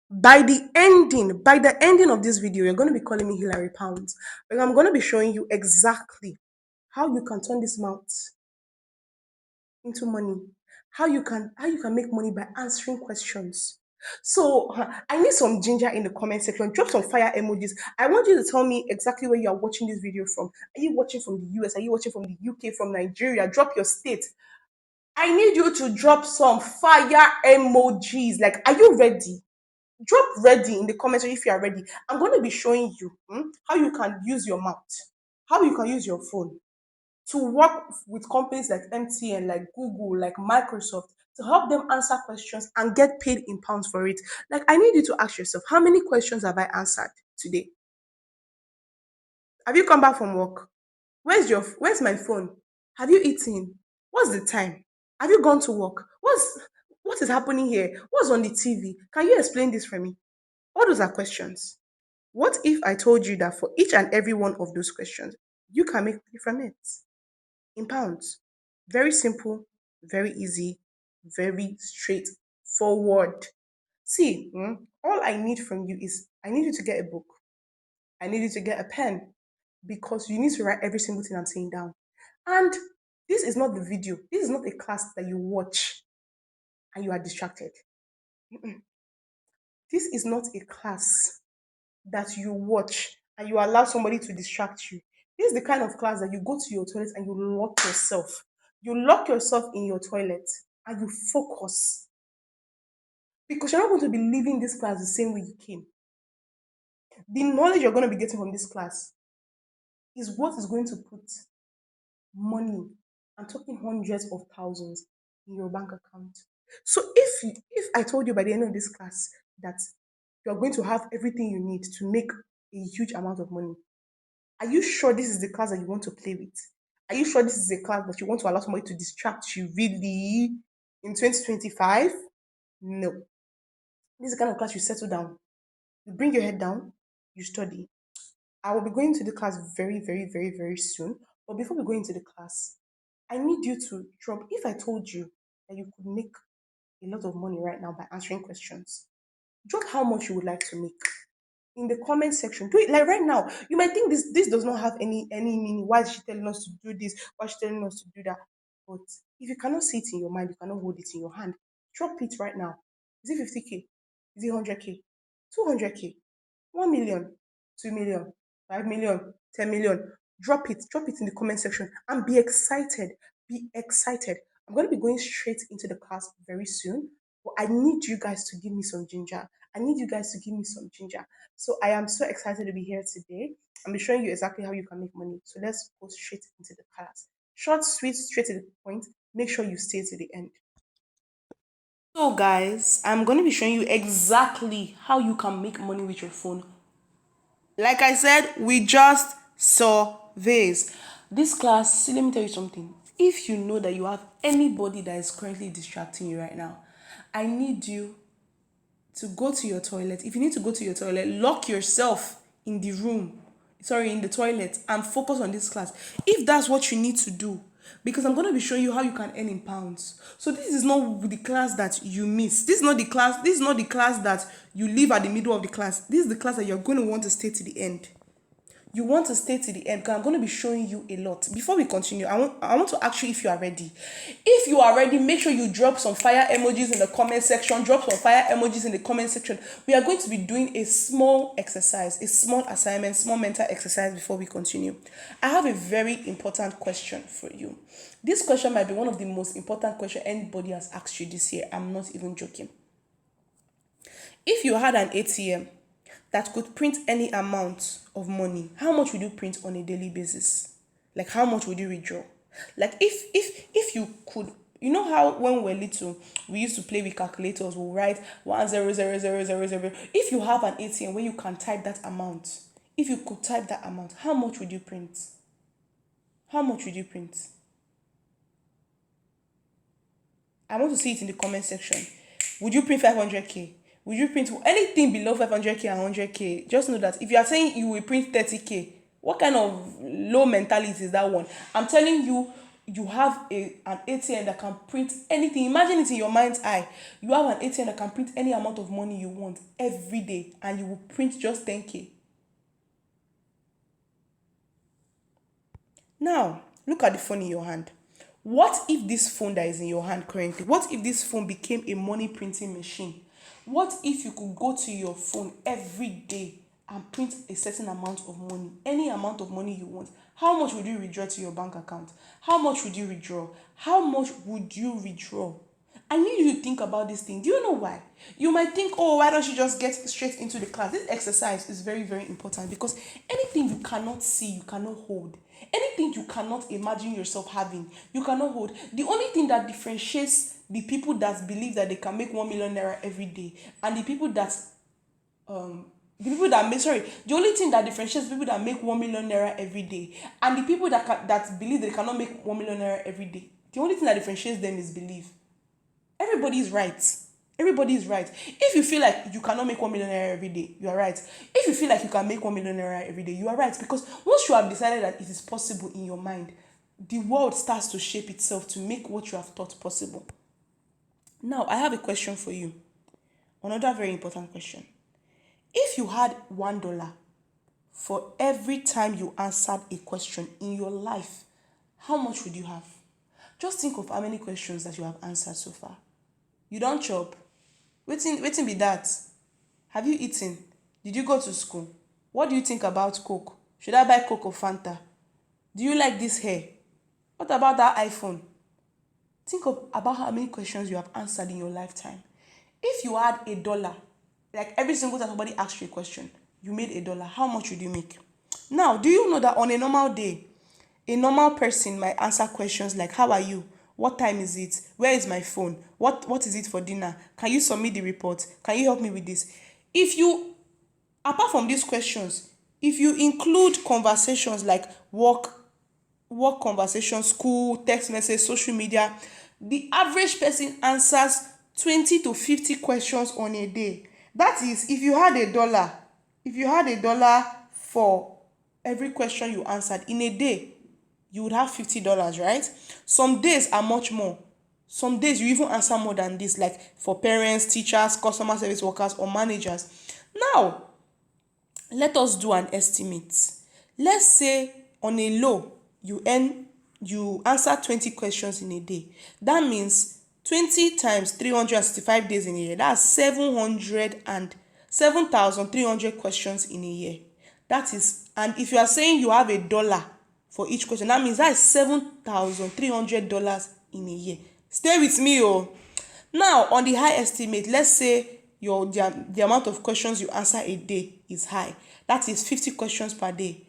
By the ending of this video, you're going to be calling me Hillary Pounds. But I'm going to be showing you exactly how you can turn this mouth into money. How you can make money by answering questions. So I need some ginger in the comment section. Drop some fire emojis. I want you to tell me exactly where you are watching this video from. Are you watching from the US? Are you watching from the UK? From Nigeria? Drop your state. I need you to drop some fire emojis. Like, are you ready? Drop ready in the comment section if you are ready. I'm going to be showing you how you can use your mouth, how you can use your phone to work with companies like MTN, like Google, like Microsoft to help them answer questions and get paid in pounds for it. Like, I need you to ask yourself, how many questions have I answered today? Have you come back from work? Where's my phone? Have you eaten? What's the time? Have you gone to work? What is happening here? What's on the TV? Can you explain this for me? All those are questions. What if I told you that for each and every one of those questions, you can make money from it in pounds? Very simple, very easy, very straightforward. See, all I need from you is I need you to get a book. I need you to get a pen because you need to write every single thing I'm saying down. And this is not the video. This is not a class that you watch and you are distracted. Mm-mm. This is not a class that you watch and you allow somebody to distract you. This is the kind of class that you go to your toilet and you lock yourself. You lock yourself in your toilet and you focus because you're not going to be leaving this class the same way you came. The knowledge you're going to be getting from this class is what is going to put money. I'm talking hundreds of thousands in your bank account. So if I told you by the end of this class that you're going to have everything you need to make a huge amount of money, are you sure this is the class that you want to play with? Are you sure this is a class that you want to allow somebody to distract you really in 2025? No. This is the kind of class you settle down. You bring your head down, you study. I will be going to the class very, very, very, very soon. But before we go into the class, I need you to drop. If I told you that you could make a lot of money right now by answering questions, drop how much you would like to make in the comment section. Do it like right now. You might think this does not have any meaning. Why is she telling us to do this? Why is she telling us to do that? But if you cannot see it in your mind, you cannot hold it in your hand. Drop it right now. Is it 50K? Is it 100K? 200K? 1 million? 2 million? 5 million? 10 million? Drop it. Drop it in the comment section and be excited. Be excited. I'm going to be going straight into the class very soon. But I need you guys to give me some ginger. I need you guys to give me some ginger. So I am so excited to be here today. I'm be showing you exactly how you can make money. So let's go straight into the class. Short, sweet, straight to the point. Make sure you stay to the end. So guys, I'm going to be showing you exactly how you can make money with your phone. Like I said, we just saw this. This class, see, let me tell you something. If you know that you have anybody that is currently distracting you right now, I need you to go to your toilet. If you need to go to your toilet, lock yourself in the room, sorry, in the toilet, and focus on this class. If that's what you need to do, because I'm going to be showing you how you can earn in pounds. So this is not the class that you miss. This is not the class. This is not the class that you leave at the middle of the class. This is the class that you're going to want to stay to the end. You want to stay to the end because I'm going to be showing you a lot. Before we continue, I want to ask you if you are ready. If you are ready, make sure you drop some fire emojis in the comment section. Drop some fire emojis in the comment section. We are going to be doing a small exercise, a small assignment, small mental exercise before we continue. I have a very important question for you. This question might be one of the most important questions anybody has asked you this year. I'm not even joking. If you had an ATM that could print any amount of money, how much would you print on a daily basis? Like how much would you withdraw? Like if you could, you know how when we were little, we used to play with calculators, we'll write 1000000. If you have an ATM where you can type that amount, if you could type that amount, how much would you print? How much would you print? I want to see it in the comment section. Would you print 500K? Would you print anything below 500K and 100K? Just know that if you are saying you will print 30K, what kind of low mentality is that one? I'm telling you, you have an ATM that can print anything. Imagine it in your mind's eye. You have an ATM that can print any amount of money you want every day, and you will print just 10K. Now, look at the phone in your hand. What if this phone that is in your hand currently, what if this phone became a money printing machine? What if you could go to your phone every day and print a certain amount of money, any amount of money you want? How much would you withdraw to your bank account? How much would you withdraw? How much would you withdraw? I need you to think about this thing. Do you know why? You might think, oh, why don't you just get straight into the class? This exercise is very, very important because anything you cannot see, you cannot hold. Anything you cannot imagine yourself having, you cannot hold. The only thing that differentiates the people that believe that they can make 1 million naira every day and the people that the only thing that differentiates people that make 1 million naira every day and the people that believe they cannot make 1 million naira every day, the only thing that differentiates them is belief. Everybody is right. Everybody is right. If you feel like you cannot make 1 million naira every day, you are right. If you feel like you can make 1 million naira every day, you are right. Because once you have decided that it is possible in your mind, the world starts to shape itself to make what you have thought possible. Now, I have a question for you. Another very important question. If you had $1 for every time you answered a question in your life, how much would you have? Just think of how many questions that you have answered so far. You don't chop. Waiting be that. Have you eaten? Did you go to school? What do you think about Coke? Should I buy Coke or Fanta? Do you like this hair? What about that iPhone? Think about how many questions you have answered in your lifetime. If you had $1, like every single time somebody asks you a question, you made $1, how much would you make? Now, do you know that on a normal day, a normal person might answer questions like, how are you? What time is it? Where is my phone? What is it for dinner? Can you submit the report? Can you help me with this? Apart from these questions, if you include conversations like work conversation, school, text message, social media, the average person answers 20 to 50 questions on a day. That is, if you had $1 for every question you answered in a day, you would have $50, right? Some days are much more. Some days you even answer more than this, like for parents, teachers, customer service workers, or managers. Now, let us do an estimate. Let's say on a low, you answer 20 questions in a day. That means 20 times 365 days in a year. That's 7,300 questions in a year. That is, and if you are saying you have $1 for each question, that means that's $7,300 in a year. Stay with me, oh. Now, on the high estimate, let's say the amount of questions you answer a day is high. That is 50 questions per day.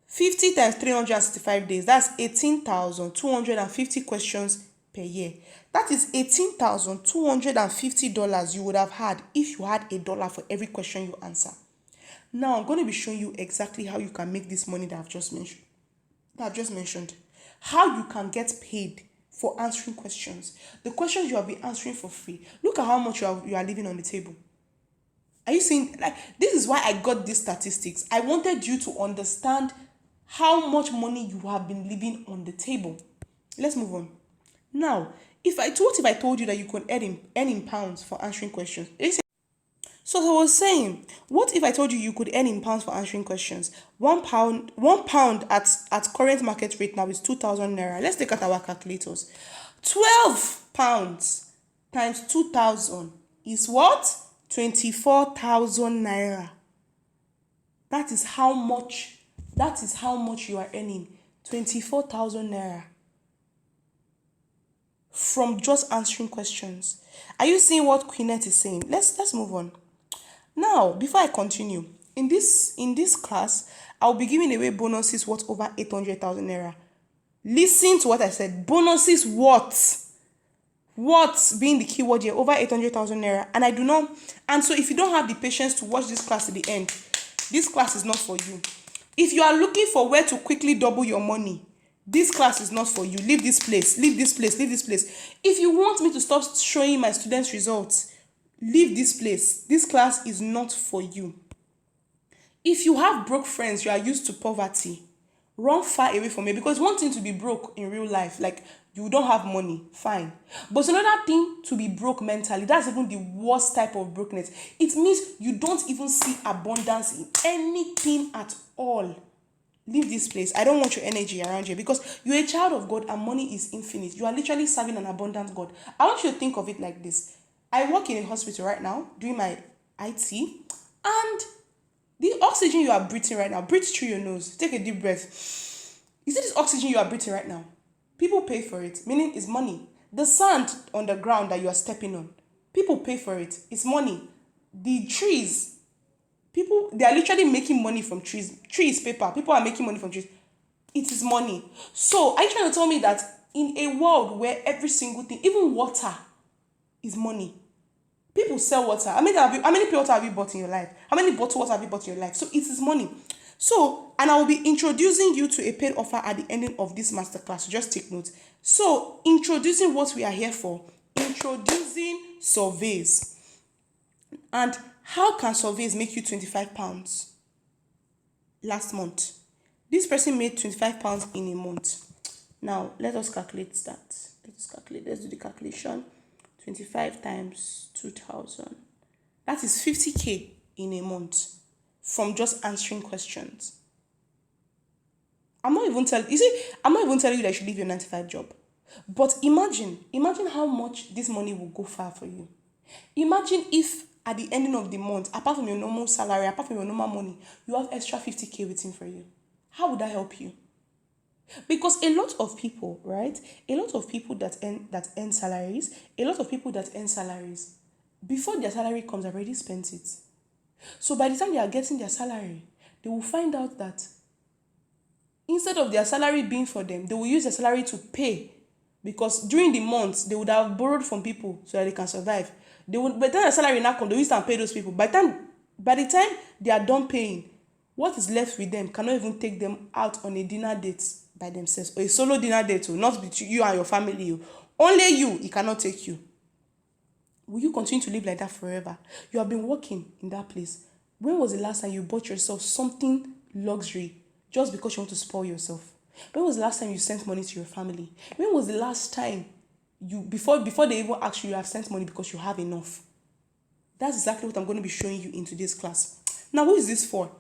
50 times 365 days, that's 18,250 questions per year. That is $18,250 you would have had if you had $1 for every question you answer. Now, I'm going to be showing you exactly how you can make this money that I've just mentioned. How you can get paid for answering questions. The questions you have been answering for free. Look at how much you are leaving on the table. Are you seeing? Like, this is why I got these statistics. I wanted you to understand how much money you have been leaving on the table. Let's move on. Now, if I told you that you could earn in pounds for answering questions? So as I was saying, what if I told you could earn in pounds for answering questions? One pound at current market rate now is 2,000 naira. Let's take out our calculators. 12 pounds times 2,000 is what? 24,000 naira. That is how much you are earning. 24,000 naira. From just answering questions. Are you seeing what Queenette is saying? Let's move on. Now, before I continue, in this class, I'll be giving away bonuses worth over 800,000 naira. Listen to what I said. Bonuses worth being the keyword here, over 800,000 naira. And so if you don't have the patience to watch this class to the end, this class is not for you. If you are looking for where to quickly double your money, this class is not for you. Leave this place. If you want me to stop showing my students results, leave this place. This class is not for you. If you have broke friends, you are used to poverty, run far away from it, because one thing to be broke in real life, like you don't have money, fine, but it's another thing to be broke mentally. That's even the worst type of brokenness. It means you don't even see abundance in anything at all. Leave this place. I don't want your energy around you, because you're a child of God and money is infinite. You are literally serving an abundant God. I want you to think of it like this. I work in a hospital right now doing my IT, and the oxygen you are breathing right now, breathe through your nose. Take a deep breath. You see this oxygen you are breathing right now? People pay for it, meaning it's money. The sand on the ground that you are stepping on, people pay for it. It's money. The trees, people, they are literally making money from trees. Trees, paper. People are making money from trees. It is money. So are you trying to tell me that in a world where every single thing, even water, is money? People sell water. How many pure water have you bought in your life? How many bottled water have you bought in your life? So it is money. So, and I will be introducing you to a paid offer at the ending of this masterclass. So just take note. So, introducing what we are here for. Introducing surveys. And how can surveys make you £25 last month? This person made £25 in a month. Now, let us calculate that. Let's do the calculation. 25 times 2,000. That is 50K in a month from just answering questions. I'm not even telling you that you should leave your 9 to 5 job. But imagine how much this money will go far for you. Imagine if at the ending of the month, apart from your normal salary, apart from your normal money, you have extra 50K waiting for you. How would that help you? Because a lot of people, right? A lot of people that earn salaries, before their salary comes, have already spent it. So by the time they are getting their salary, they will find out that instead of their salary being for them, they will use their salary to pay. Because during the months, they would have borrowed from people so that they can survive. By the time their salary now comes, they will use and pay those people. By the time they are done paying, what is left with them cannot even take them out on a dinner date by themselves, or a solo dinner date, not between you and your family. Only you, it cannot take you. Will you continue to live like that forever? You have been working in that place. When was the last time you bought yourself something luxury just because you want to spoil yourself? When was the last time you sent money to your family? When was the last time before they even ask you have sent money because you have enough? That's exactly what I'm going to be showing you in today's class. Now, who is this for?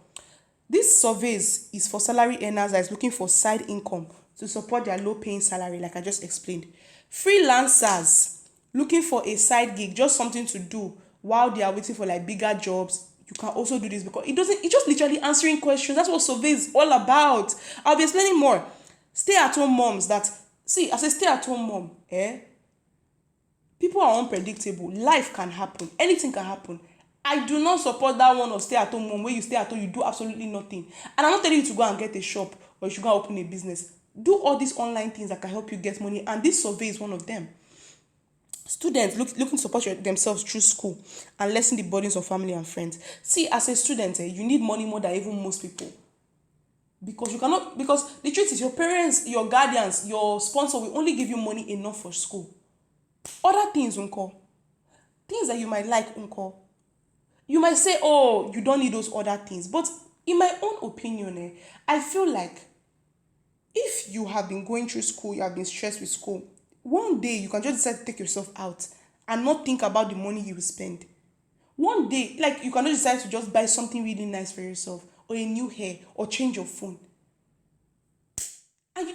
This surveys is for salary earners that is looking for side income to support their low-paying salary, like I just explained. Freelancers looking for a side gig, just something to do while they are waiting for like bigger jobs. You can also do this because it's just literally answering questions. That's what surveys is all about. I'll be explaining more. Stay-at-home moms as a stay-at-home mom, people are unpredictable. Life can happen. Anything can happen. I do not support that one of stay-at-home mom where you stay at home, you do absolutely nothing. And I'm not telling you to go and get a shop or you should go and open a business. Do all these online things that can help you get money, and this survey is one of them. Students looking to support themselves through school and lessen the burdens of family and friends. See, as a student, you need money more than even most people. Because the truth is, your parents, your guardians, your sponsor will only give you money enough for school. Other things, uncle. Things that you might like, uncle. You might say, oh, you don't need those other things. But in my own opinion, I feel like if you have been going through school, you have been stressed with school, one day you can just decide to take yourself out and not think about the money you will spend. One day, like you cannot decide to just buy something really nice for yourself, or a new hair, or change your phone. And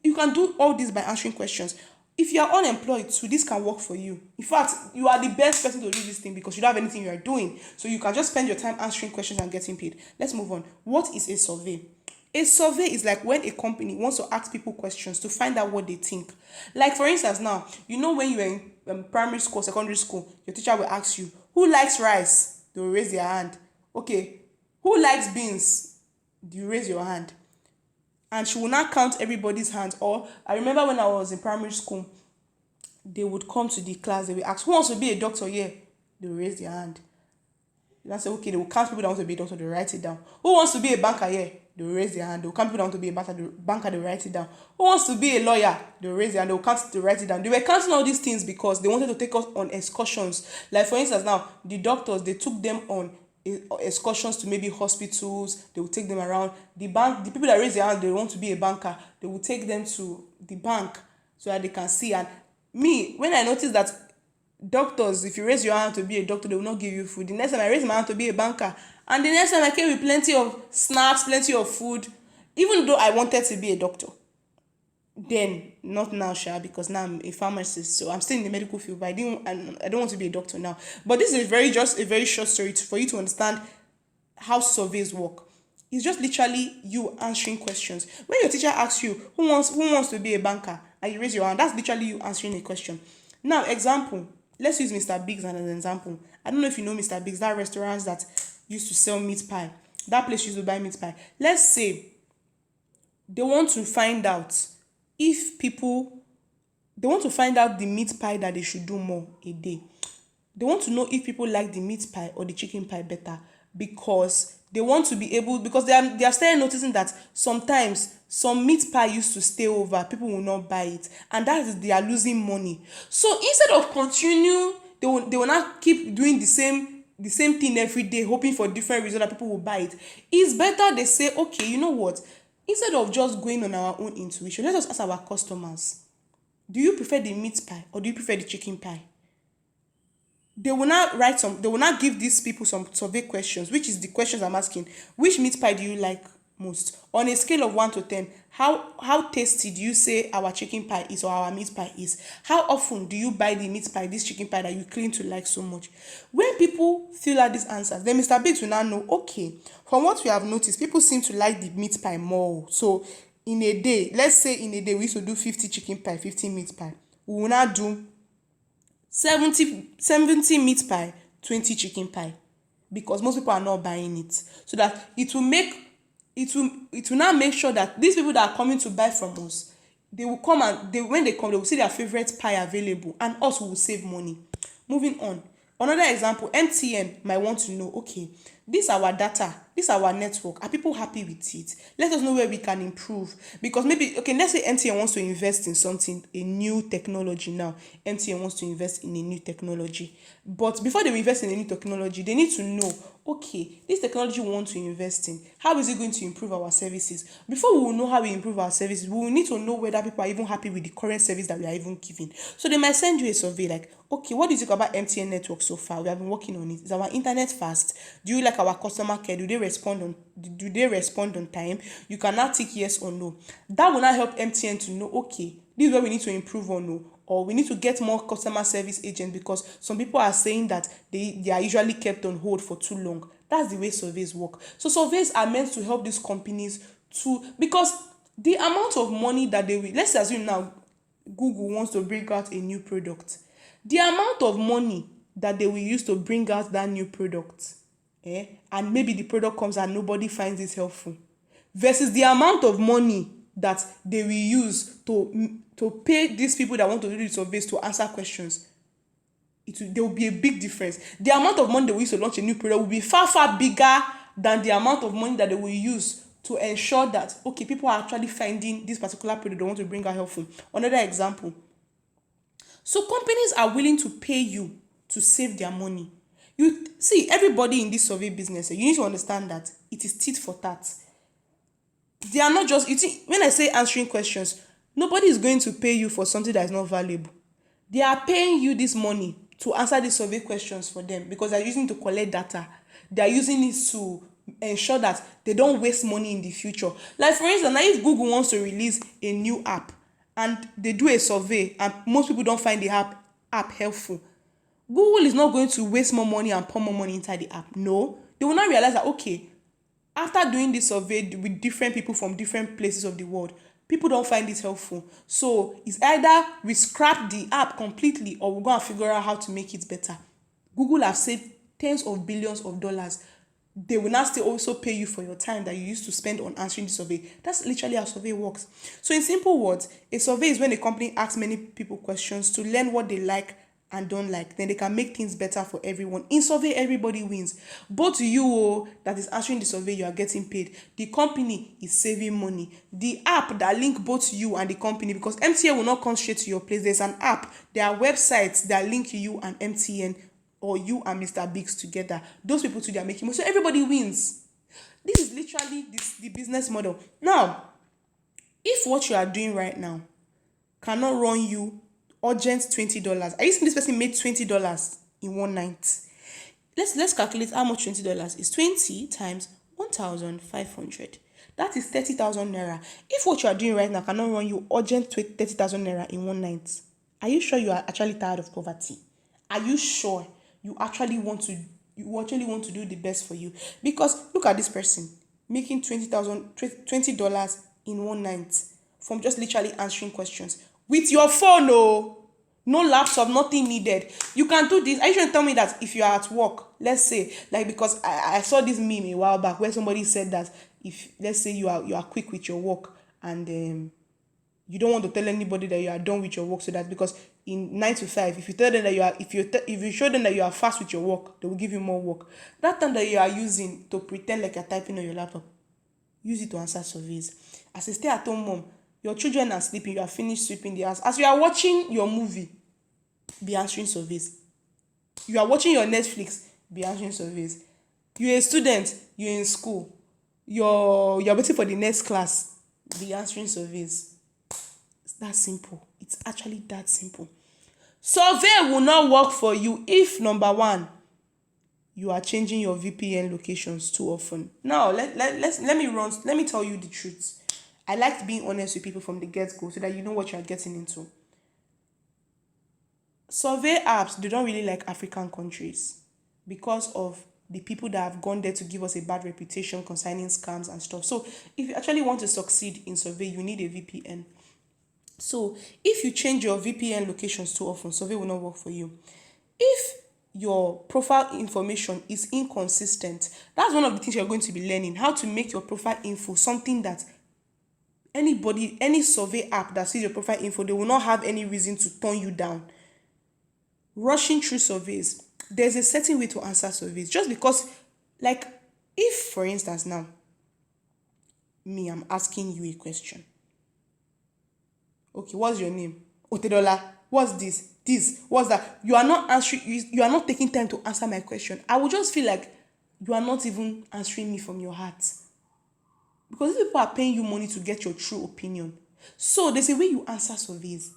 you can do all this by answering questions. If you are unemployed too, this can work for you. In fact, you are the best person to do this thing because you don't have anything you are doing. So you can just spend your time answering questions and getting paid. Let's move on. What is a survey? A survey is like when a company wants to ask people questions to find out what they think. Like for instance now, when you were in primary school, secondary school, your teacher will ask you, who likes rice? They will raise their hand. Okay, who likes beans? Do you raise your hand? And she will not count everybody's hands. Or I remember when I was in primary school, they would come to the class, they will ask, who wants to be a doctor here? They will raise their hand. And I say, okay, they will count people that want to be a doctor, they will write it down. Who wants to be a banker here? They will raise their hand. They will count people that want to be a banker, they will write it down. Who wants to be a lawyer? They will raise their hand, they will count, they will write it down. They were counting all these things because they wanted to take us on excursions. Like for instance now, the doctors, they took them on excursions to maybe hospitals. They will take them around the bank. The people that raise their hand, they want to be a banker, they will take them to the bank so that they can see. And me, when I notice that doctors, if you raise your hand to be a doctor, they will not give you food. The next time I raise my hand to be a banker, and the next time I came with plenty of snacks, plenty of food, even though I wanted to be a doctor. Then not now, sha, because now I'm a pharmacist, so I'm still in the medical field, but I don't want to be a doctor now. But this is just a very short story for you to understand how surveys work. It's just literally you answering questions. When your teacher asks you who wants to be a banker, and you raise your hand, that's literally you answering a question. Now, example, let's use Mr. Biggs as an example. I don't know if you know Mr. Biggs, that restaurant that used to sell meat pie. That place used to buy meat pie. Let's say they want to find out if people they want to find out the meat pie that they should do more a day. They want to know if people like the meat pie or the chicken pie better, because they want to be able, because they are starting noticing that sometimes some meat pie used to stay over, people will not buy it, and that is they are losing money. So instead of continue, they will not keep doing the same thing every day, hoping for different results that people will buy it. It's better they say, okay, you know what, instead of just going on our own intuition, let us ask our customers, do you prefer the meat pie or do you prefer the chicken pie? They will not give these people some survey questions, which is the questions I'm asking. Which meat pie do you like most? On a scale of 1 to 10, how tasty do you say our chicken pie is or our meat pie is? How often do you buy the meat pie, this chicken pie that you claim to like so much? When people fill out these answers, then Mr. Biggs will now know, okay, from what we have noticed, people seem to like the meat pie more. So in a day, let's say in a day we used to do 50 chicken pie, 50 meat pie. We will now do 70 meat pie, 20 chicken pie, because most people are not buying it. So that it will now make sure that these people that are coming to buy from us, they will come, and when they come, they will see their favorite pie available, and us will save money. Moving on. Another example, MTN might want to know, okay, this our data, this our network, are people happy with it? Let us know where we can improve. Because maybe, okay, let's say MTN wants to invest in something, a new technology now. MTN wants to invest in a new technology. But before they invest in a new technology, they need to know, okay, this technology we want to invest in, how is it going to improve our services? Before we will know how we improve our services, we will need to know whether people are even happy with the current service that we are even giving. So they might send you a survey like, okay, what do you think about MTN network so far? We have been working on it. Is our internet fast? Do you like our customer care? Do they respond on time? You can now tick yes or no. That will now help MTN to know, okay, this is where we need to improve on, no, or we need to get more customer service agents, because some people are saying that they are usually kept on hold for too long. That's the way surveys work. So surveys are meant to help these companies because the amount of money that they will, let's assume now Google wants to bring out a new product. The amount of money that they will use to bring out that new product, and maybe the product comes and nobody finds it helpful, versus the amount of money that they will use to pay these people that want to do the surveys to answer questions. There will be a big difference. The amount of money they will use to launch a new product will be far, far bigger than the amount of money that they will use to ensure that, okay, people are actually finding this particular product they want to bring out helpful. Another example. So companies are willing to pay you to save their money. You see, everybody in this survey business, you need to understand that it is tit for tat. They are not just, when I say answering questions, nobody is going to pay you for something that is not valuable. They are paying you this money to answer the survey questions for them, because they are using it to collect data. They are using it to ensure that they don't waste money in the future. Like for instance, now if Google wants to release a new app and they do a survey and most people don't find the app helpful, Google is not going to waste more money and pour more money inside the app. No, they will not realize that, okay, after doing this survey with different people from different places of the world, people don't find it helpful. So it's either we scrap the app completely or we're going to figure out how to make it better. Google have saved tens of billions of dollars. They will now still also pay you for your time that you used to spend on answering the survey. That's literally how survey works. So in simple words, a survey is when a company asks many people questions to learn what they like and don't like. Then they can make things better for everyone. In survey, everybody wins. Both you that is answering the survey, you are getting paid. The company is saving money. The app that link both you and the company, because MTN will not come straight to your place. There's an app. There are websites that link you and MTN or you and Mr. Biggs together. Those people too, they are making money. So everybody wins. This is literally the business model. Now, if what you are doing right now cannot run you urgent $20, are you seeing this person made $20 in one night? Let's calculate how much $20 is. 20 times 1,500. That is 30,000 naira. If what you are doing right now cannot run you urgent 30,000 naira in one night, are you sure you are actually tired of poverty? Are you sure you actually want to do the best for you? Because look at this person making $20 in one night from just literally answering questions with your phone. Oh, no laptop, nothing needed. You can do this. Are you trying to tell me that if you are at work, let's say, like, because I saw this meme a while back where somebody said that if, let's say, you are quick with your work, and you don't want to tell anybody that you are done with your work, so that because in 9 to 5, if you tell them that you are, if you show them that you are fast with your work, they will give you more work. That time that you are using to pretend like you're typing on your laptop, use it to answer surveys. As a stay-at-home mom, your children are sleeping, you are finished sweeping the house. As you are watching your movie, be answering surveys. You are watching your Netflix, be answering surveys. You're a student, you're in school, you're waiting for the next class, be answering surveys. It's that simple. It's actually that simple. Survey will not work for you if, number one, you are changing your VPN locations too often. Now, let me tell you the truth. I like being honest with people from the get-go so that you know what you are getting into. Survey apps, they don't really like African countries because of the people that have gone there to give us a bad reputation concerning scams and stuff. So if you actually want to succeed in survey, you need a VPN. So if you change your VPN locations too often, survey will not work for you. If your profile information is inconsistent, that's one of the things you're going to be learning, how to make your profile info something that any survey app that sees your profile info, they will not have any reason to turn you down. Rushing through surveys, there's a certain way to answer surveys. Just because, like, if for instance now, I'm asking you a question. Okay, what's your name? Otedola. What's this? What's that? You are not answering, you are not taking time to answer my question. I will just feel like you are not even answering me from your heart. Because these people are paying you money to get your true opinion. So there's a way you answer surveys.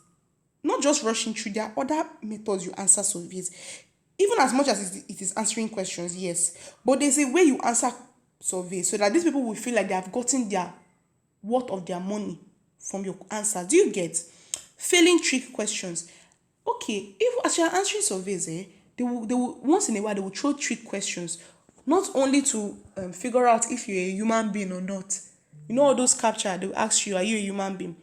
Not just rushing through, there are other methods you answer surveys. Even as much as it is answering questions, yes. But there's a way you answer surveys so that these people will feel like they have gotten their worth of their money from your answer. Do you get? Failing trick questions. Okay, if as you are answering surveys, they will once in a while they will throw trick questions, not only to figure out if you're a human being or not. You know all those captcha, they will ask you, are you a human being?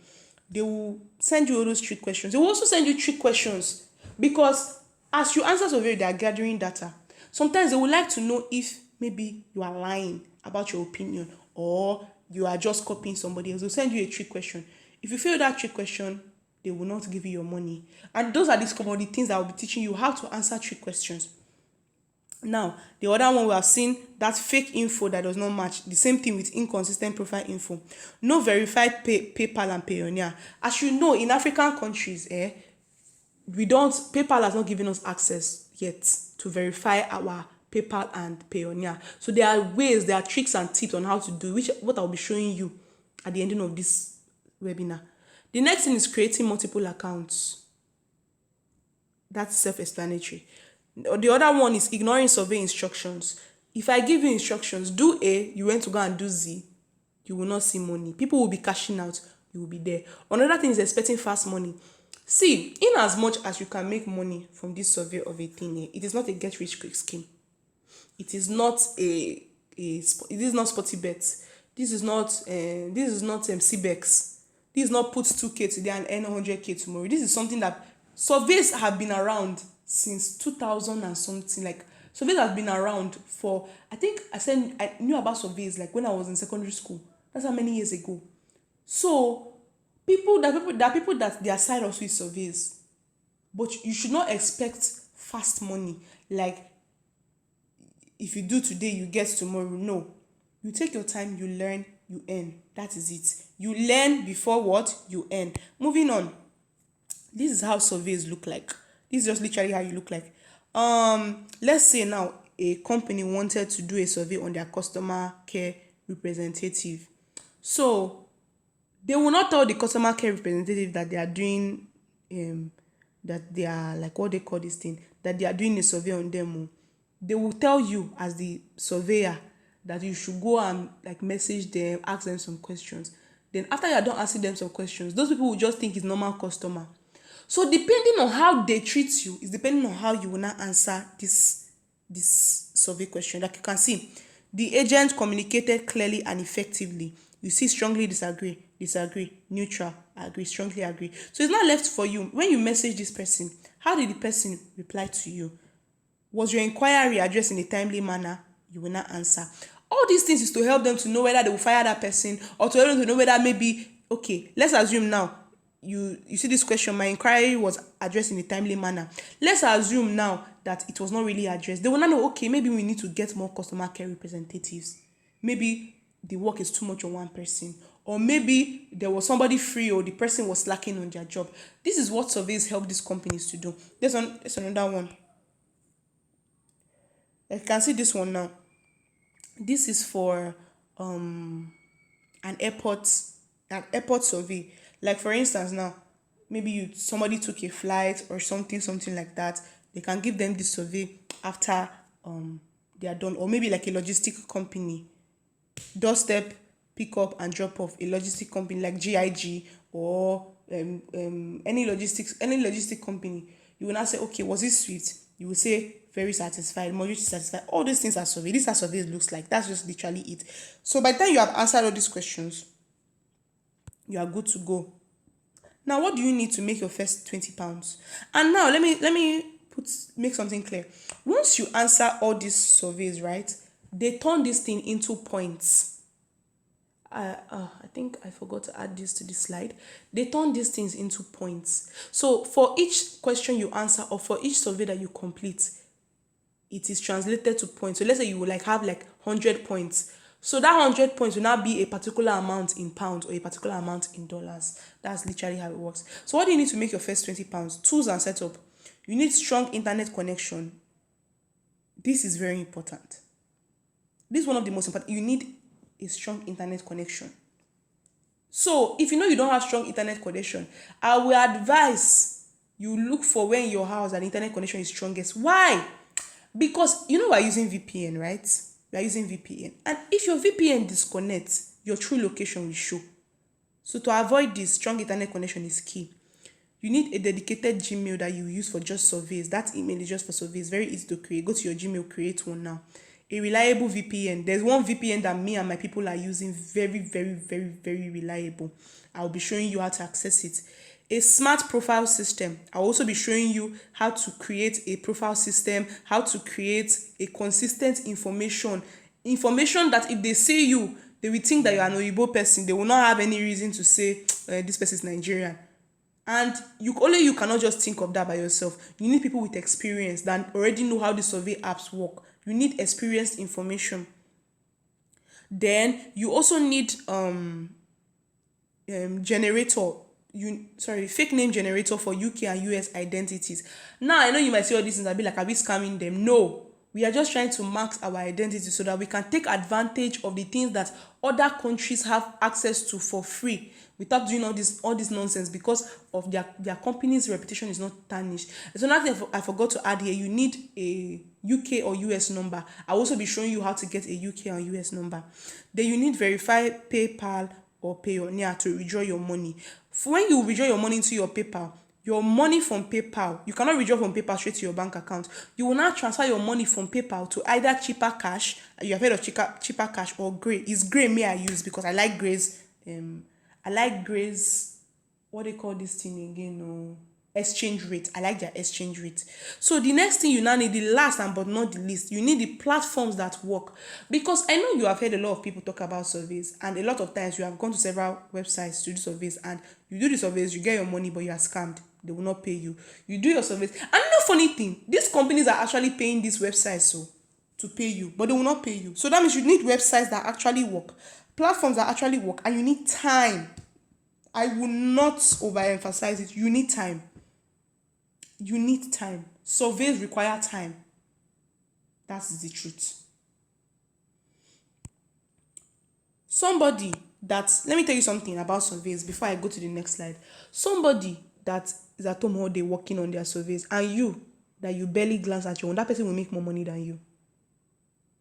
They will send you all those trick questions. They will also send you trick questions because as you answer survey, they are gathering data. Sometimes they would like to know if maybe you are lying about your opinion or you are just copying somebody else. They'll send you a trick question. If you fail that trick question, they will not give you your money. And those are these common things that will be teaching you how to answer trick questions. Now, the other one we have seen, that fake info that does not match. The same thing with inconsistent profile info. No verified PayPal and Payoneer. As you know, in African countries, PayPal has not given us access yet to verify our PayPal and Payoneer. So there are ways, there are tricks and tips on how to do, what I'll be showing you at the ending of this webinar. The next thing is creating multiple accounts. That's self-explanatory. The other one is ignoring survey instructions. If I give you instructions, do A, you went to go and do Z, you will not see money. People will be cashing out, you will be there. Another thing is expecting fast money. See, in as much as you can make money from this survey of a thing, it is not a get rich quick scheme. It is not it is not sporty bets. This is not CBEX. This is not put 2K today and earn 100K tomorrow. This is something that surveys have been around since 2000 and something. Like, surveys have been around for, I think I knew about surveys like when I was in secondary school. That's how many years ago. So there are people that their side also is surveys, but you should not expect fast money. Like, if you do today, you get tomorrow. No, you take your time, you learn, you earn. That is it. You learn before what? You earn. Moving on. This is how surveys look like. This is just literally how you look like. Let's say now a company wanted to do a survey on their customer care representative. So they will not tell the customer care representative that they are doing that they are like, what they call this thing, that they are doing a survey on them. Oh. They will tell you as the surveyor that you should go and like message them, ask them some questions. Then after you are done asking them some questions, those people will just think it's normal customer. So depending on how they treat you is depending on how you will now answer this survey question. Like you can see, the agent communicated clearly and effectively. You see strongly disagree, neutral, agree, strongly agree. So it's not left for you. When you message this person, how did the person reply to you? Was your inquiry addressed in a timely manner? You will not answer. All these things is to help them to know whether they will fire that person, or to help them to know whether maybe, okay, let's assume now, you see this question, my inquiry was addressed in a timely manner. Let's assume now that it was not really addressed. They will not know, okay, maybe we need to get more customer care representatives. Maybe the work is too much on one person. Or maybe there was somebody free, or the person was slacking on their job. This is what surveys help these companies to do. There's another one. You can see this one now. This is for an airport survey. Like for instance now, maybe somebody took a flight or something like that. They can give them this survey after they are done. Or maybe like a logistic company, doorstep pick up and drop off, a logistic company like GIG, or any logistic company. You will not say, okay, was it sweet? You will say very satisfied, moderately satisfied. All these things are survey. This is how survey looks like. That's just literally it. So by the time you have answered all these questions, you are good to go. Now, what do you need to make your first £20? And now let me make something clear. Once you answer all these surveys, right, they turn this thing into points. I think I forgot to add this to the slide. They turn these things into points. So for each question you answer, or for each survey that you complete, it is translated to points. So let's say you will like have like 100 points. So that 100 points will not be a particular amount in pounds or a particular amount in dollars. That's literally how it works. So what do you need to make your first £20? Tools and setup. You need strong internet connection. This is very important. This is one of the most important. You need a strong internet connection. So if you know you don't have strong internet connection, I will advise you look for where in your house that internet connection is strongest. Why? Because you know we're using VPN, right? We're using VPN. And if your VPN disconnects, your true location will show. So to avoid this, strong internet connection is key. You need a dedicated Gmail that you use for just surveys. That email is just for surveys. Very easy to create. Go to your Gmail, create one now. A reliable VPN. There's one VPN that me and my people are using. Very, very, very, very reliable. I'll be showing you how to access it. A smart profile system. I'll also be showing you how to create a profile system, how to create a consistent information that if they see you, they will think that you're an Oyibo person. They will not have any reason to say this person is Nigerian. And you cannot just think of that by yourself. You need people with experience that already know how the survey apps work. You need experienced information. Then you also need fake name generator for UK and US identities. Now I know you might see all these things and be like, are we scamming them? No. We are just trying to mask our identity so that we can take advantage of the things that other countries have access to for free without doing all this nonsense, because of their company's reputation is not tarnished. There's another thing I forgot to add here. You need a UK or US number. I'll also be showing you how to get a UK or US number. Then you need verified PayPal or Payoneer to withdraw your money. When you withdraw your money into your PayPal, your money from PayPal, you cannot withdraw from PayPal straight to your bank account. You will now transfer your money from PayPal to either cheaper cash. You have heard of cheaper cash or Gray. It's Gray me I use because I like Gray's. What they call this thing again? Exchange rate. I like their exchange rate. So the next thing you now need, the last and but not the least, you need the platforms that work. Because I know you have heard a lot of people talk about surveys, and a lot of times you have gone to several websites to do surveys, and you do the surveys, you get your money, but you are scammed. They will not pay you. You do your surveys. And no funny thing, these companies are actually paying these websites to pay you, but they will not pay you. So that means you need websites that actually work, platforms that actually work, and you need time. I will not overemphasize it. You need time. You need time. Surveys require time. That's the truth. Somebody that, let me tell you something about surveys before I go to the next slide. Somebody that is at home all day working on their surveys, and you that you barely glance at your own, that person will make more money than you.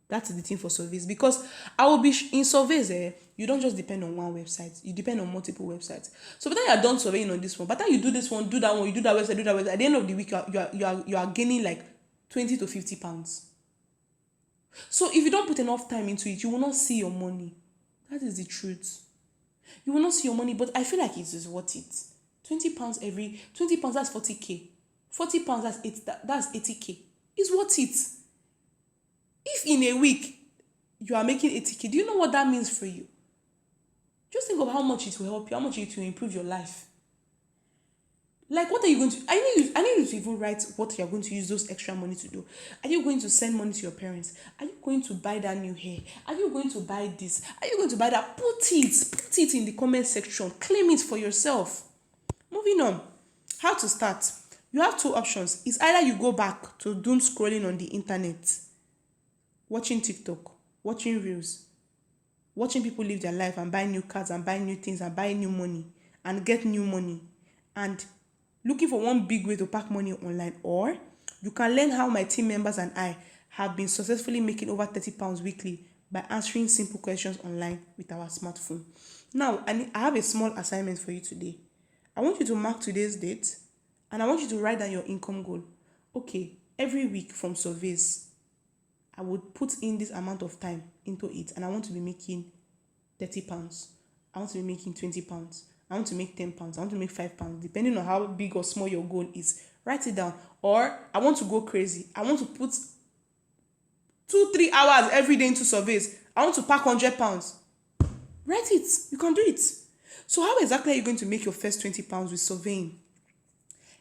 That's the thing for surveys, because I will be in surveys. You don't just depend on one website, you depend on multiple websites. So by the time you are done surveying on this one, by the time you do this one, do that one, you do that website, at the end of the week you are gaining like 20 to 50 pounds. So if you don't put enough time into it, you will not see your money. That is the truth. You will not see your money, but I feel like it is worth it. 20 pounds every 20 pounds, that's 40k. 40 pounds, that's 80k. It's worth it. If in a week you are making 80k, do you know what that means for you? Just think of how much it will help you, how much it will improve your life. Like, what are you going to, I need you to even write what you're going to use those extra money to do. Are you going to send money to your parents? Are you going to buy that new hair? Are you going to buy this? Are you going to buy that? Put it in the comment section. Claim it for yourself. Moving on. How to start? You have two options. It's either you go back to doom scrolling on the internet, watching TikTok, watching reels, watching people live their life and buy new cars and buy new things and buy new money and get new money, and looking for one big way to pack money online. Or you can learn how my team members and I have been successfully making over 30 pounds weekly by answering simple questions online with our smartphone. Now, I have a small assignment for you today. I want you to mark today's date, and I want you to write down your income goal. Okay, every week from surveys, I would put in this amount of time into it, and I want to be making 30 pounds. I want to be making 20 pounds. I want to make 10 pounds. I want to make 5 pounds, depending on how big or small your goal is. Write it down. Or I want to go crazy. I want to put 2-3 hours every day into surveys. I want to pack 100 pounds. Write it. You can do it. So how exactly are you going to make your first 20 pounds with surveying?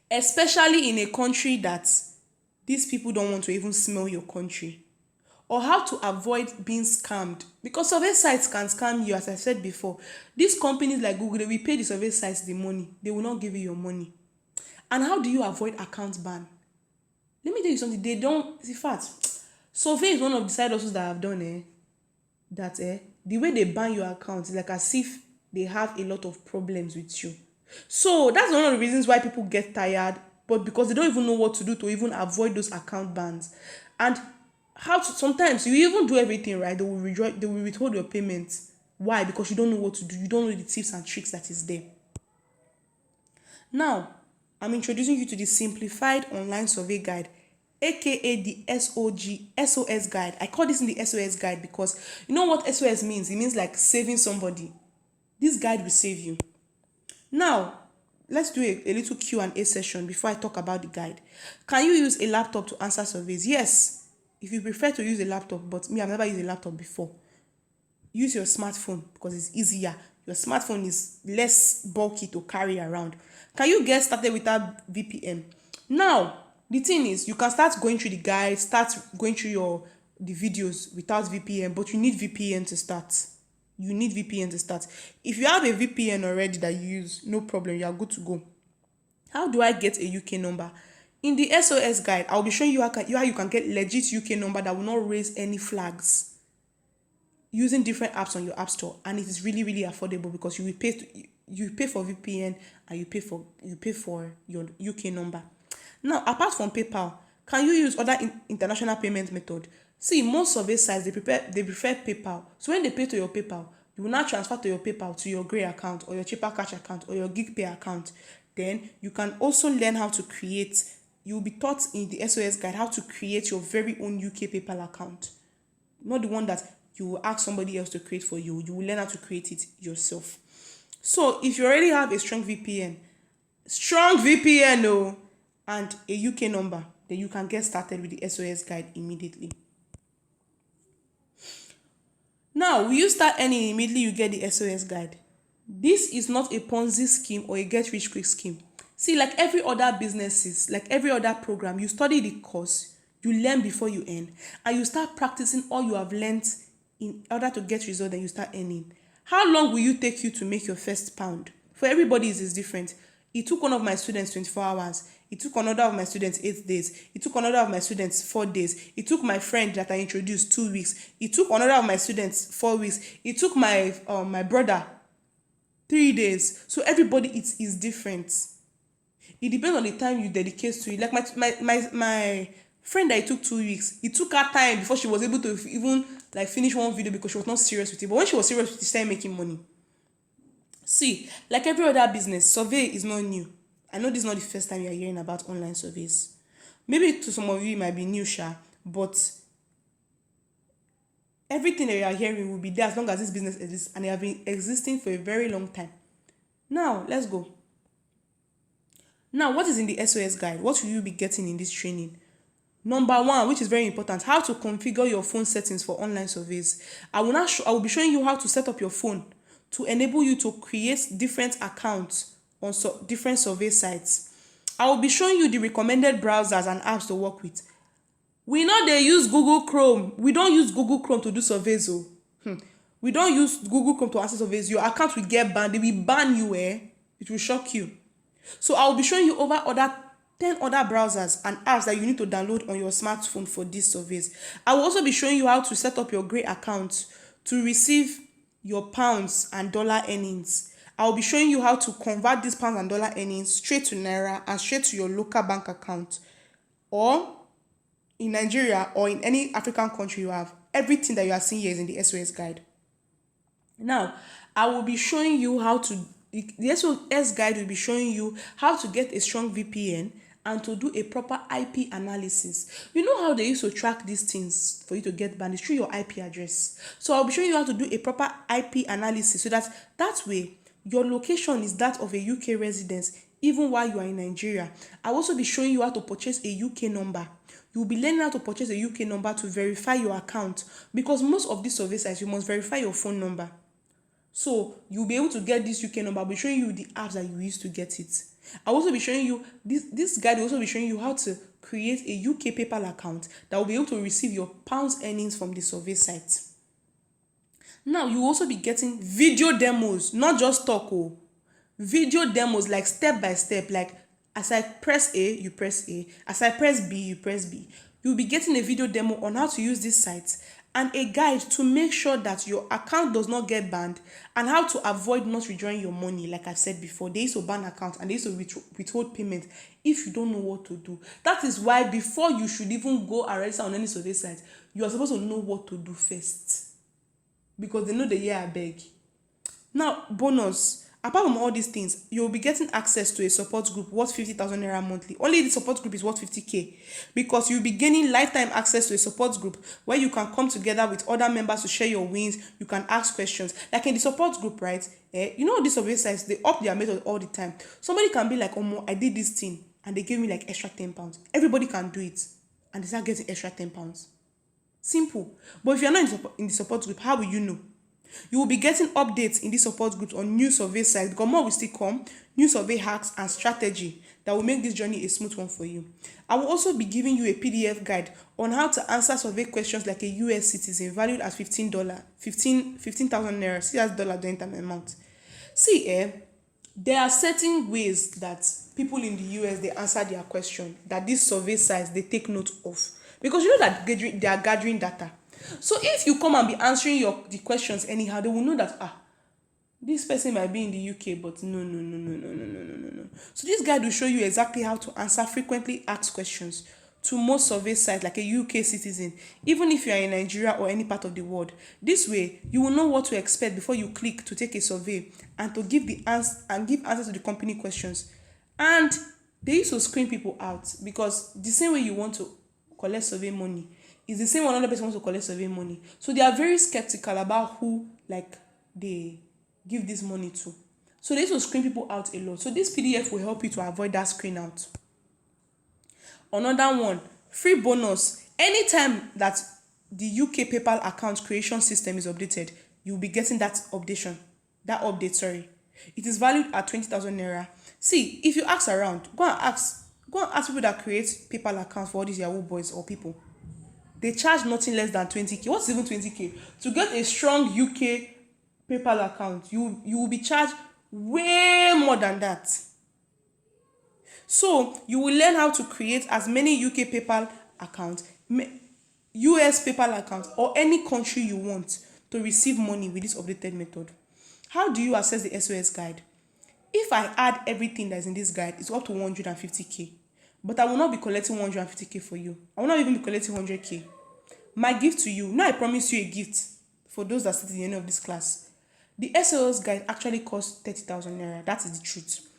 Especially in a country that these people don't want to even smell your country. Or how to avoid being scammed, because survey sites can scam you. As I said before, these companies like Google, they will pay the survey sites the money, they will not give you your money. And how do you avoid account ban? Let me tell you something. They don't, in fact, survey is one of the side hustles that I've done, the way they ban your account is like as if they have a lot of problems with you. So that's one of the reasons why people get tired, but because they don't even know what to do to even avoid those account bans. And sometimes you even do everything right, they will withhold your payments. Why? Because you don't know what to do. You don't know the tips and tricks that is there. Now, I'm introducing you to the simplified online survey guide, aka the SOS guide. I call this in the SOS guide because you know what SOS means? It means like saving somebody. This guide will save you. Now, let's do a little Q&A session before I talk about the guide. Can you use a laptop to answer surveys? Yes. If you prefer to use a laptop, but me, I've never used a laptop before. Use your smartphone because it's easier. Your smartphone is less bulky to carry around. Can you get started without VPN? Now, the thing is, you can start going through the guide, start going through the videos without VPN, but you need VPN to start. If you have a VPN already that you use, no problem, you are good to go. How do I get a UK number? In the SOS guide, I'll be showing you how you can get legit UK number that will not raise any flags using different apps on your app store, and it is really, really affordable because you pay for VPN and you pay for your UK number. Now, apart from PayPal, can you use other international payment method? See, most survey sites they prefer PayPal. So when they pay to your PayPal, you will now transfer to your PayPal to your Grey account or your Cheaper Cash account or your GigPay account. Then you can also learn how to create. You will be taught in the SOS guide how to create your very own UK PayPal account. Not the one that you will ask somebody else to create for you. You will learn how to create it yourself. So if you already have a strong VPN, and a UK number, then you can get started with the SOS guide immediately. Now, will you start earning immediately you get the SOS guide? This is not a Ponzi scheme or a get-rich-quick scheme. See, like every other businesses, like every other program, you study the course, you learn before you earn, and you start practicing all you have learned in order to get results, then you start earning. How long will you take you to make your first pound? For everybody, it is different. It took one of my students 24 hours. It took another of my students 8 days. It took another of my students 4 days. It took my friend that I introduced 2 weeks. It took another of my students 4 weeks. It took my brother 3 days. So everybody is different. It depends on the time you dedicate to it. Like my friend that it took 2 weeks, it took her time before she was able to even like finish one video because she was not serious with it. But when she was serious with it, she started making money. See, like every other business, survey is not new. I know this is not the first time you are hearing about online surveys. Maybe to some of you it might be new, but everything that you are hearing will be there as long as this business exists, and they have been existing for a very long time. Now, let's go. Now, what is in the SOS guide? What will you be getting in this training? Number one, which is very important, how to configure your phone settings for online surveys. I will be showing you how to set up your phone to enable you to create different accounts on different survey sites. I will be showing you the recommended browsers and apps to work with. We know they use Google Chrome. We don't use Google Chrome to do surveys. We don't use Google Chrome to answer surveys. Your account will get banned. They will ban you. It will shock you. So I will be showing you over 10 other browsers and apps that you need to download on your smartphone for these surveys. I will also be showing you how to set up your Gray account to receive your pounds and dollar earnings. I will be showing you how to convert these pounds and dollar earnings straight to Naira and straight to your local bank account, or in Nigeria or in any African country you have. Everything that you are seeing here is in the SOS guide. Now, I will be showing you how to, the SOS guide will be showing you how to get a strong VPN and to do a proper IP analysis. You know how they used to track these things for you to get banned? It's through your IP address. So I'll be showing you how to do a proper IP analysis so that way your location is that of a UK residence even while you are in Nigeria. I'll also be showing you how to purchase a UK number. You'll be learning how to purchase a UK number to verify your account, because most of these survey sites, you must verify your phone number. So you'll be able to get this UK number. I'll be showing you the apps that you use to get it. I'll also be showing you, this guide will also be showing you how to create a UK PayPal account that will be able to receive your pounds earnings from the survey site. Now, you will also be getting video demos, not just talk. Video demos, like step by step, like as I press A, you press A. As I press B, you press B. You'll be getting a video demo on how to use this site and a guide to make sure that your account does not get banned, and how to avoid not withdrawing your money. Like I said before, they used to ban accounts and they used to withhold payment if you don't know what to do. That is why before you should even go and register on any survey site, you are supposed to know what to do first, because they know the year I beg. Now, bonus. Apart from all these things, you'll be getting access to a support group worth 50,000 naira monthly. Only the support group is worth 50k, because you'll be gaining lifetime access to a support group where you can come together with other members to share your wins. You can ask questions. Like in the support group, right? You know, these survey sites, they up their method all the time. Somebody can be like, oh, I did this thing and they gave me like extra 10 pounds. Everybody can do it and they start getting extra 10 pounds. Simple. But if you're not in the support group, how will you know? You will be getting updates in this support group on new survey sites, because more will still come, new survey hacks and strategy that will make this journey a smooth one for you. I will also be giving you a PDF guide on how to answer survey questions like a US citizen, valued at $15, 15,000 naira. See, that's dollar, don't enter my amount. See, there are certain ways that people in the US, they answer their question, that these survey sites, they take note of, because you know that they are gathering data. So if you come and be answering the questions anyhow, they will know that this person might be in the UK, but no. So this guide will show you exactly how to answer frequently asked questions to most survey sites like a UK citizen, even if you are in Nigeria or any part of the world. This way, you will know what to expect before you click to take a survey and to give answers to the company questions. And they used to screen people out, because the same way you want to collect survey money is the same way another person wants to collect survey money. So they are very skeptical about who they give this money to. So they used to screen people out a lot. So this PDF will help you to avoid that screen out. Another one, free bonus. Anytime that the UK PayPal account creation system is updated, you'll be getting that update. It is valued at 20,000 naira. See, if you ask around, go and ask people that create PayPal accounts for all these Yahoo boys or people. They charge nothing less than 20k. What's even 20k? To get a strong UK PayPal account, you will be charged way more than that. So you will learn how to create as many UK PayPal accounts, US PayPal accounts, or any country you want to receive money with this updated method. How do you access the SOS guide? If I add everything that is in this guide, it's up to 150k. But I will not be collecting 150k for you. I will not even be collecting 100k. My gift to you, now I promise you a gift for those that sit in the end of this class. The SOS guide actually costs 30,000 naira. That is the truth.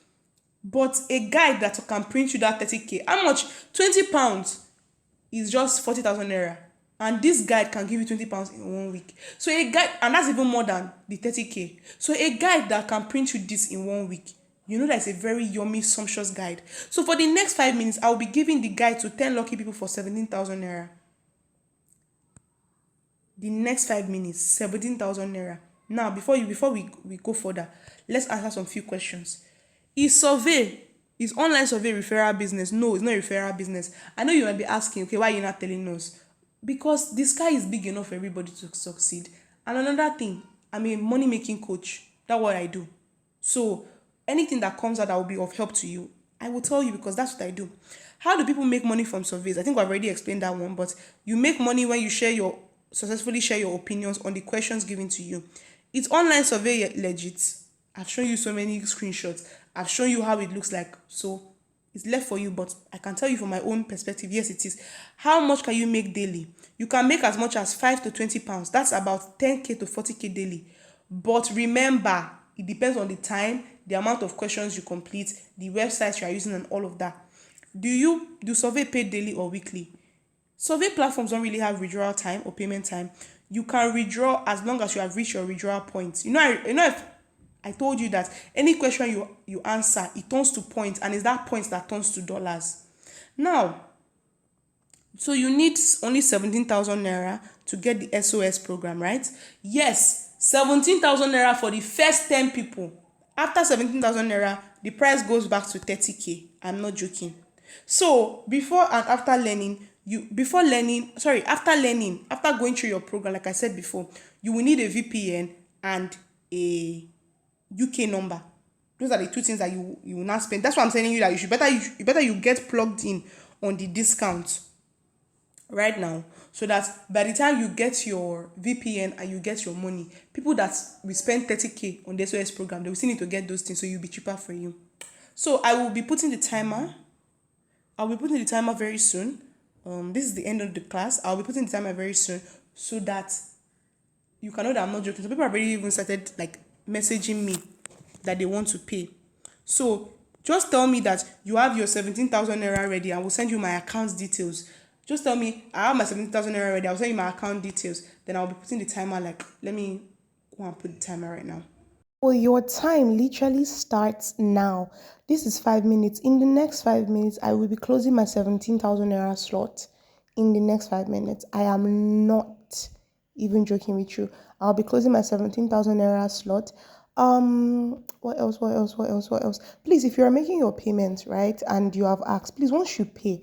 But a guide that can print you that 30k, how much? 20 pounds is just 40,000 naira. And this guide can give you 20 pounds in 1 week. So a guide, and that's even more than the 30k. So a guide that can print you this in 1 week, you know that's a very yummy, sumptuous guide. So for the next 5 minutes, I will be giving the guide to 10 lucky people for 17,000 naira. The next 5 minutes, 17,000 naira. Now, before we go further, let's answer some few questions. Is online survey referral business? No, it's not referral business. I know you might be asking, okay, why are you not telling us? Because the sky is big enough for everybody to succeed. And another thing, I'm a money making coach. That's what I do. So anything that comes out that will be of help to you, I will tell you because that's what I do. How do people make money from surveys? I think I've already explained that one, but you make money when you successfully share your opinions on the questions given to you. It's online survey legit. I've shown you so many screenshots. I've shown you how it looks like. So it's left for you, but I can tell you from my own perspective, yes, it is. How much can you make daily? You can make as much as 5 to 20 pounds. That's about 10k to 40k daily. But remember, it depends on the time, the amount of questions you complete, the websites you are using, and all of that. Do survey pay daily or weekly? Survey platforms don't really have withdrawal time or payment time. You can withdraw as long as you have reached your withdrawal point. If I told you that any question you answer, it turns to points, and it's that points that turns to dollars. Now, so you need only 17,000 naira to get the SOS program, right? Yes, 17,000 naira for the first 10 people. After 17,000 naira, the price goes back to 30k. I'm not joking. So before and after learning, after going through your program, like I said before, you will need a VPN and a UK number. Those are the two things that you will not spend. That's why I'm telling you that you get plugged in on the discount right now, so that by the time you get your VPN and you get your money, people that will spend 30k on the SOS program, they will still need to get those things, so you'll be cheaper for you. So I'll be putting the timer very soon. This is the end of the class. I'll be putting the timer very soon so that you can know that I'm not joking. So people have already even started like messaging me that they want to pay. So just tell me that you have your 17,000 naira ready, and we'll send you my account details. Just tell me I have my 17,000 naira ready. I'll send you my account details. Then I'll be putting the timer. Like, let me go and put the timer right now. Well, your time literally starts now. This is 5 minutes. In the next 5 minutes, I will be closing my 17,000 naira slot. In the next 5 minutes, I am not even joking with you. I'll be closing my 17,000 naira slot. What else? What else? What else? What else? Please, if you are making your payments, right, and you have asked, please, once you pay,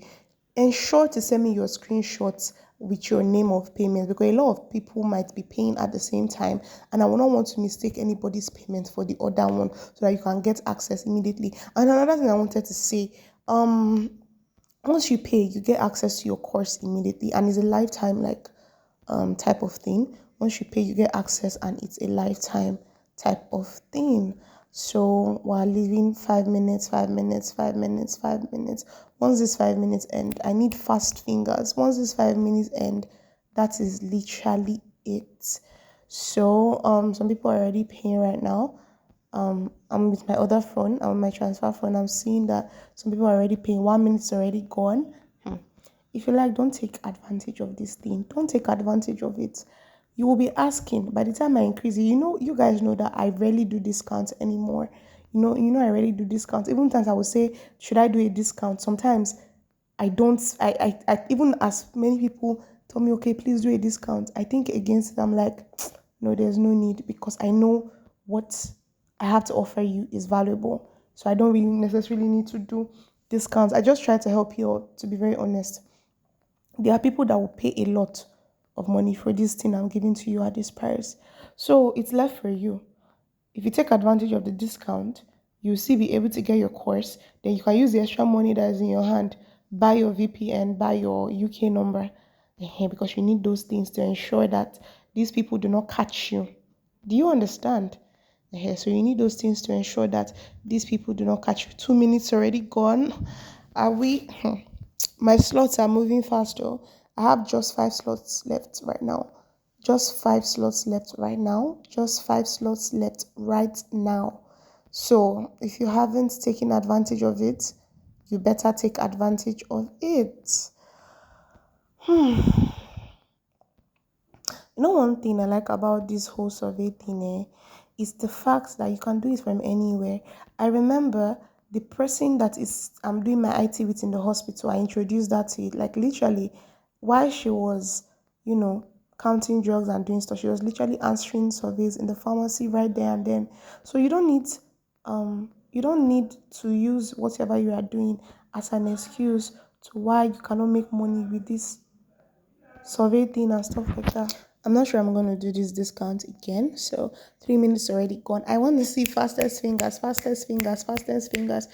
ensure to send me your screenshots with your name of payment, because a lot of people might be paying at the same time, and I will not want to mistake anybody's payment for the other one, so that you can get access immediately. And another thing I wanted to say, once you pay, you get access to your course immediately, and it's a lifetime type of thing. Once you pay, you get access, and it's a lifetime type of thing. So while leaving 5 minutes, 5 minutes, 5 minutes, 5 minutes. Once this 5 minutes end, I need fast fingers. Once this 5 minutes end, that is literally it. So some people are already paying right now. I'm with my other phone, I'm on my transfer phone. I'm seeing that some people are already paying. 1 minute's already gone. If you like, don't take advantage of this thing. Don't take advantage of it. You will be asking by the time I increase it. You guys know that I rarely do discounts anymore. I rarely do discounts. Even times I will say, should I do a discount? Sometimes I don't. I even as many people tell me, okay, please do a discount. I think against it. I'm like, no, there's no need, because I know what I have to offer you is valuable. So I don't really necessarily need to do discounts. I just try to help you out, to be very honest. There are people that will pay a lot of money for this thing I'm giving to you at this price. So it's left for you. If you take advantage of the discount, you'll still be able to get your course. Then you can use the extra money that is in your hand, buy your VPN, buy your UK number, because you need those things to ensure that these people do not catch you. Do you understand? So you need those things to ensure that these people do not catch you. 2 minutes already gone. Are we? My slots are moving faster. I have just 5 slots left right now. Just 5 slots left right now. Just 5 slots left right now. So if you haven't taken advantage of it, you better take advantage of it. You know, one thing I like about this whole survey thing, is the fact that you can do it from anywhere. I remember the person that is I'm doing my IT with in the hospital. I introduced that to it, like literally, while she was, you know, counting drugs and doing stuff. She was literally answering surveys in the pharmacy right there and then. So you don't need to use whatever you are doing as an excuse to why you cannot make money with this survey thing and stuff like that. I'm not sure I'm going to do this discount again. So 3 minutes already gone. I want to see fastest fingers, fastest fingers, fastest fingers.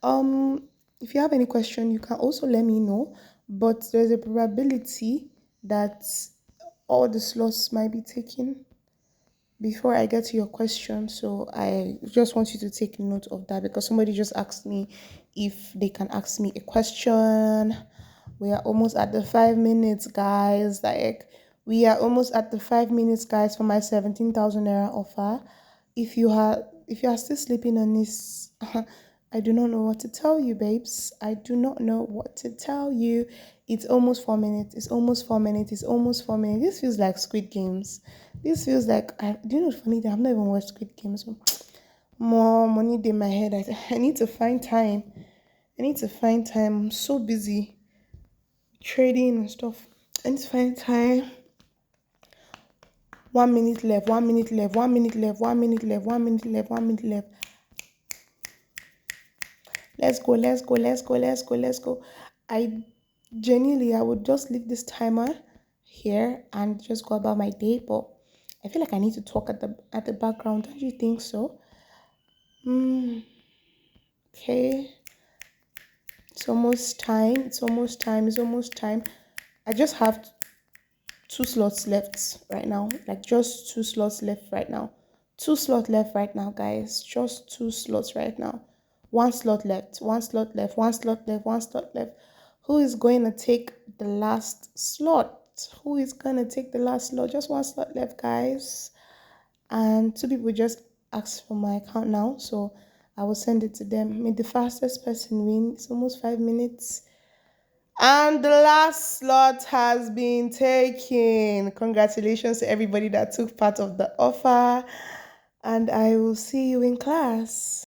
If you have any question, you can also let me know. But there's a probability that all the slots might be taken before I get to your question. So I just want you to take note of that because somebody just asked me if they can ask me a question. We are almost at the 5 minutes, guys. Like we are almost at the 5 minutes, guys, for my 17,000 naira offer. If you are still sleeping on this, I do not know what to tell you, babes. I do not know what to tell you. It's almost 4 minutes. It's almost 4 minutes. It's almost 4 minutes. This feels like Squid Games. This feels like do you know the funny thing? I've not even watched Squid Games. So more money in my head. I need to find time. I need to find time. I'm so busy trading and stuff. I need to find time. 1 minute left. 1 minute left. 1 minute left. 1 minute left. 1 minute left. 1 minute left. Let's go. Let's go. Let's go. Let's go. Let's go. I genuinely I would just leave this timer here and just go about my day, but I feel like I need to talk at the background. Don't you think so? Okay. It's almost time. It's almost time. It's almost time. I just have 2 slots left right now. Like just 2 slots left right now. 2 slots left right now, guys. Just 2 slots right now. 1 slot left. 1 slot left. 1 slot left. 1 slot left. Who is going to take the last slot? Who is going to take the last slot? Just 1 slot left, guys. And 2 people just asked for my account now, so I will send it to them. May the fastest person win. It's almost 5 minutes. And the last slot has been taken. Congratulations to everybody that took part of the offer. And I will see you in class.